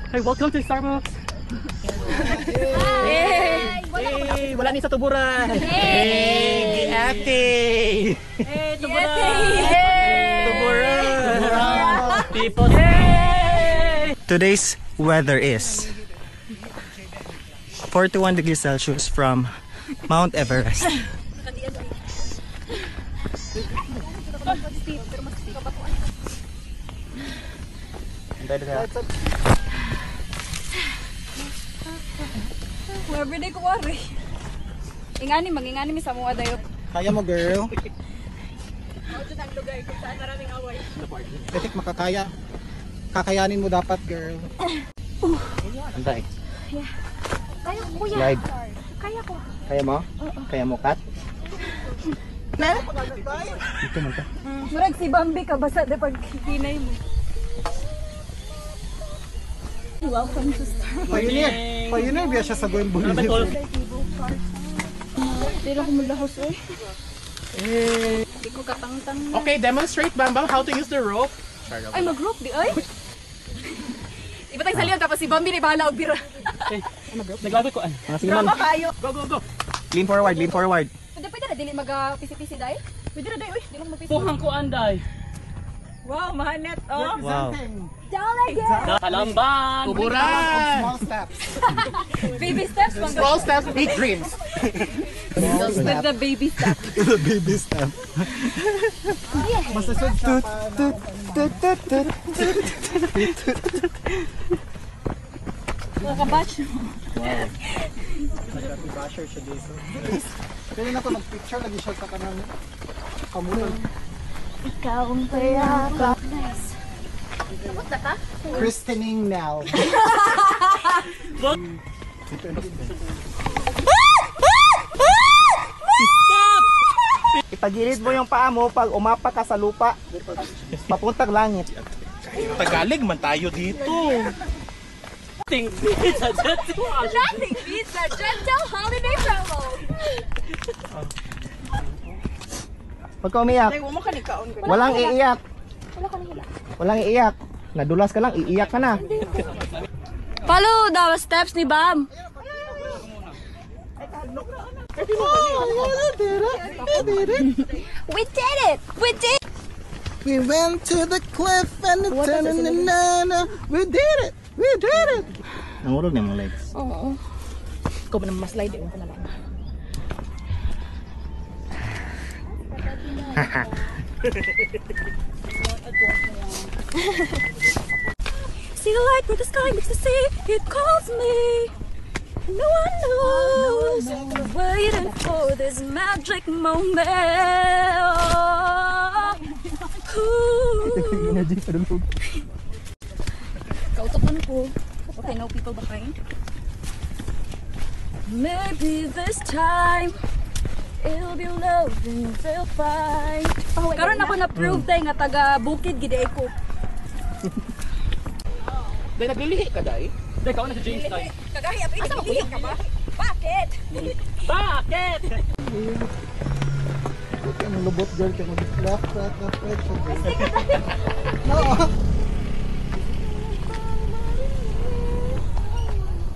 Hey, welcome to Starbucks. Hey! Hey, wala ni sa tuburan. Hey, ate. Hey, tuburan! Tuburan. People, hey! Today's weather is 41 degrees Celsius from Mount Everest. Everyday ko wari. Ingani, mangingani mi sa mga dayo. Kaya mo, girl. Ito ang lugar kung saan maraming away. Etik makakaya. Kakayanin mo dapat, girl. Antay. Kaya ko kuya. Slide. Kaya ko. Kaya mo? Kaya mo, Kat? Dito man ka. Murag si Bambi ka basa de pag hinay mo. Welcome to Starbucks. Pioneer. Pioneer biya siya sa Gwen Bolivia. Hindi na ko mulahos eh. Hindi ko katangtang na. Okay, demonstrate Bam Bam how to use the rope. Ay, mag-rope di ay. Iba tayong salihan tapos si Bambi na bahala og bira. Naglagoy ko. Sige man. Kayo. Go, go, go. Lean forward, lean forward. Pwede na dili mag-pisi-pisi dai. Pwede na dai oy, dili mag-pisi. Puhang ko anday. Wow, mahanet oh. Wow. Down again. Kalamban. Tuburan. Small steps. Baby steps pang Small steps, big dreams. with the baby steps. The baby step. Masasod siya Nakabatch. Basher siya dito. Kaya na ko nag-picture lagi siya sa kanang kamulan. Ikaw ang payapa. Nice. Kapot na ka? Christening now. Ipagilid mo yung paa mo pag umapa ka sa lupa. Papuntang langit. Tagalog man tayo dito. Nothing beats a gentle holiday promo. Pag ka umiyak, walang iiyak. Walang iiyak. Nadulas ka lang, iiyak ka na. Follow the steps ni Bam. We did it! We did! We went to the cliff and the na-na-na-na. We did it! We did it! Nangurog na yung legs. Oo. Ikaw ba naman maslide? Ewan ko na lang. See the light where the sky meets the sea. It calls me. No one knows. Waiting for this magic moment. Kautokan ko. Okay, no people behind. Maybe this time it'll be love and they'll find. Karon ako na-prove tayo nga taga Bukid gid ko. Dahil naglilihi ka, Day. Day, ikaw na si James, Day. Kagahi abi naglilihi ka ba? Bakit? Bakit? Ang lubot, girl. Kaya mag-left, right. No.